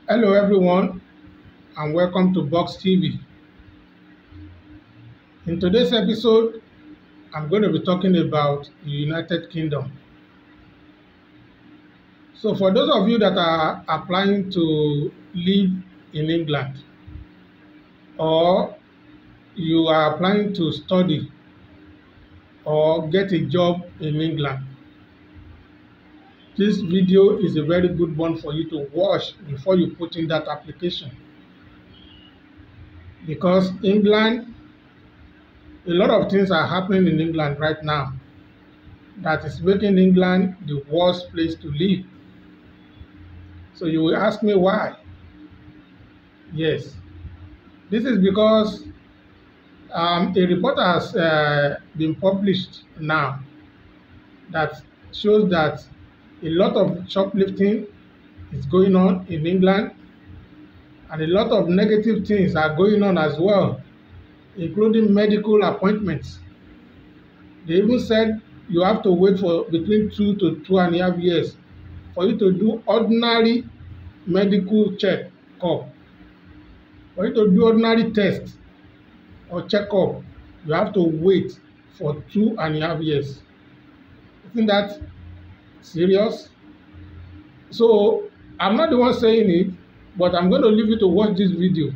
Hello, everyone, and welcome to Box TV. In today's episode, I'm going to be talking about the United Kingdom. So, for those of you that are applying to live in England, or you are applying to study or get a job in England, this video is a very good one for you to watch before you put in that application. Because England, a lot of things are happening in England right now that is making England the worst place to live. So you will ask me why? Yes, this is because a report has been published now that shows that a lot of shoplifting is going on in England, and a lot of negative things are going on as well, including medical appointments. They even said you have to wait for between 2 to 2.5 years for you to do ordinary medical check-up. For you to do ordinary test or checkup, you have to wait for 2.5 years. Isn't that serious? So I'm not the one saying it, but I'm going to leave you to watch this video.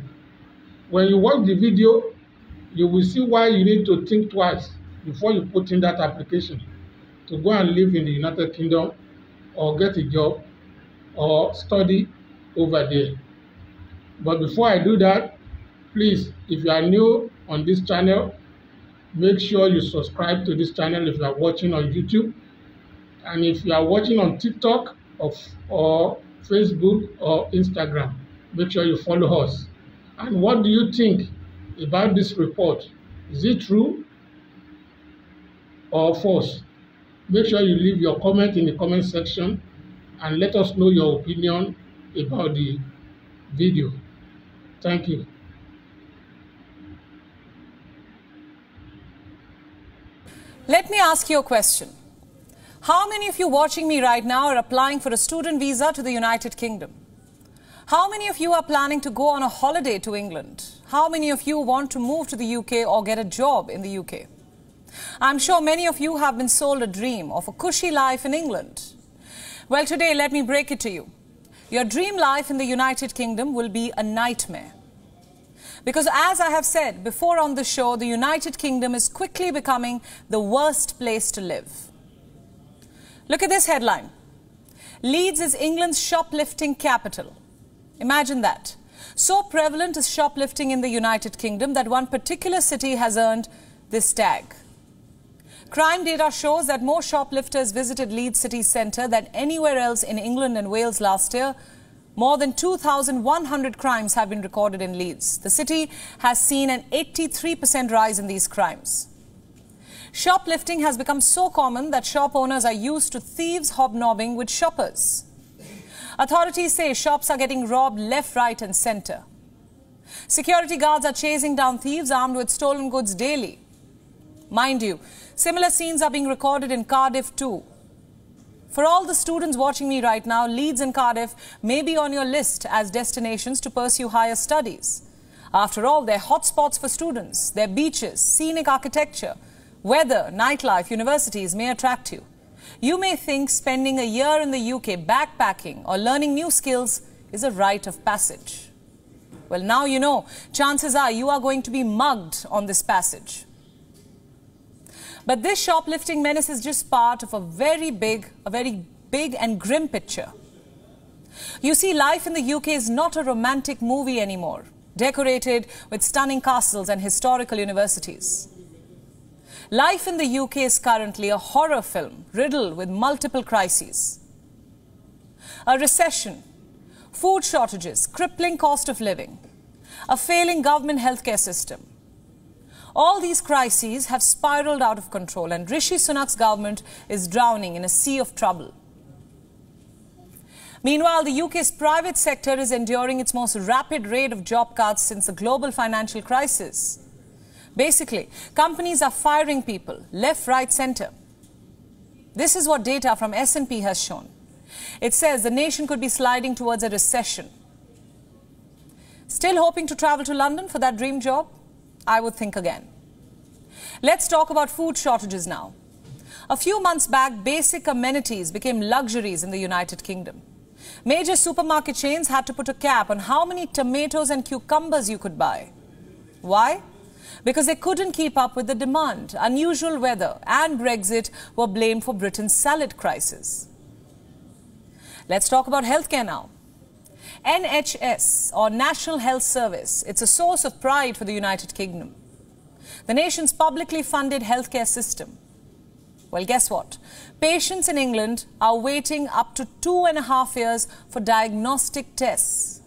When you watch the video, you will see why you need to think twice before you put in that application to go and live in the United Kingdom or get a job or study over there. But before I do that, please, if you are new on this channel, make sure you subscribe to this channel if you are watching on YouTube. And if you are watching on TikTok or Facebook or Instagram, make sure you follow us. And what do you think about this report? Is it true or false? Make sure you leave your comment in the comment section and let us know your opinion about the video. Thank you. Let me ask you a question. How many of you watching me right now are applying for a student visa to the United Kingdom? How many of you are planning to go on a holiday to England? How many of you want to move to the UK or get a job in the UK? I'm sure many of you have been sold a dream of a cushy life in England. Well, today let me break it to you. Your dream life in the United Kingdom will be a nightmare. Because as I have said before on the show, the United Kingdom is quickly becoming the worst place to live. Look at this headline. Leeds is England's shoplifting capital. Imagine that. So prevalent is shoplifting in the United Kingdom that one particular city has earned this tag. Crime data shows that more shoplifters visited Leeds city centre than anywhere else in England and Wales last year. More than 2,100 crimes have been recorded in Leeds. The city has seen an 83% rise in these crimes. Shoplifting has become so common that shop owners are used to thieves hobnobbing with shoppers. Authorities say shops are getting robbed left, right and centre. Security guards are chasing down thieves armed with stolen goods daily. Mind you, similar scenes are being recorded in Cardiff too. For all the students watching me right now, Leeds and Cardiff may be on your list as destinations to pursue higher studies. After all, they're hotspots for students. Their beaches, scenic architecture, weather, nightlife, universities may attract you. You may think spending a year in the UK backpacking or learning new skills is a rite of passage. Well, now you know, chances are you are going to be mugged on this passage. But this shoplifting menace is just part of a very big and grim picture. You see, life in the UK is not a romantic movie anymore, decorated with stunning castles and historical universities. Life in the UK is currently a horror film riddled with multiple crises. A recession, food shortages, crippling cost of living, a failing government healthcare system. All these crises have spiraled out of control and Rishi Sunak's government is drowning in a sea of trouble. Meanwhile, the UK's private sector is enduring its most rapid rate of job cuts since the global financial crisis. Basically, companies are firing people left, right, centre. This is what data from S&P has shown. It says the nation could be sliding towards a recession. Still hoping to travel to London for that dream job? I would think again. Let's talk about food shortages now. A few months back, basic amenities became luxuries in the United Kingdom. Major supermarket chains had to put a cap on how many tomatoes and cucumbers you could buy. Why? Because they couldn't keep up with the demand. Unusual weather and Brexit were blamed for Britain's salad crisis. Let's talk about healthcare now. NHS, or National Health Service, it's a source of pride for the United Kingdom. The nation's publicly funded healthcare system. Well, guess what? Patients in England are waiting up to 2.5 years for diagnostic tests.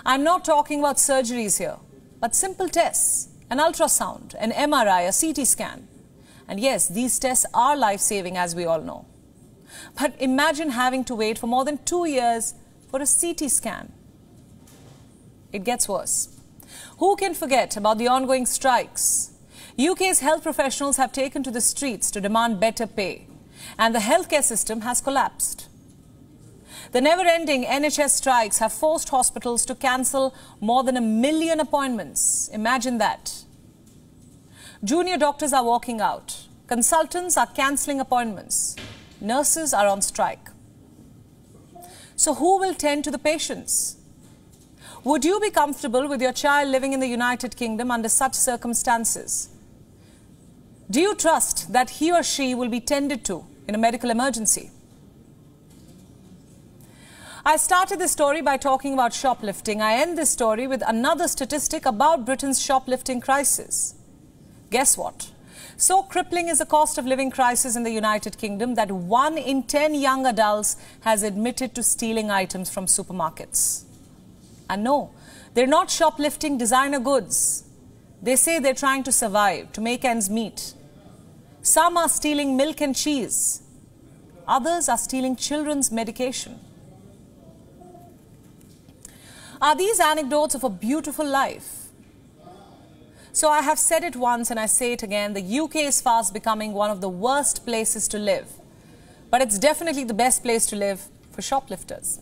I'm not talking about surgeries here, but simple tests, an ultrasound, an MRI, a CT scan. And yes, these tests are life-saving, as we all know. But imagine having to wait for more than 2 years for a CT scan. It gets worse. Who can forget about the ongoing strikes? UK's health professionals have taken to the streets to demand better pay, and the healthcare system has collapsed. The never-ending NHS strikes have forced hospitals to cancel more than 1 million appointments. Imagine that. Junior doctors are walking out. Consultants are cancelling appointments. Nurses are on strike. So who will tend to the patients? Would you be comfortable with your child living in the United Kingdom under such circumstances? Do you trust that he or she will be tended to in a medical emergency? I started this story by talking about shoplifting. I end this story with another statistic about Britain's shoplifting crisis. Guess what? So crippling is the cost of living crisis in the United Kingdom that 1 in 10 young adults has admitted to stealing items from supermarkets. And no, they're not shoplifting designer goods. They say they're trying to survive, to make ends meet. Some are stealing milk and cheese. Others are stealing children's medication. Are these anecdotes of a beautiful life? So I have said it once and I say it again, the UK is fast becoming one of the worst places to live. But it's definitely the best place to live for shoplifters.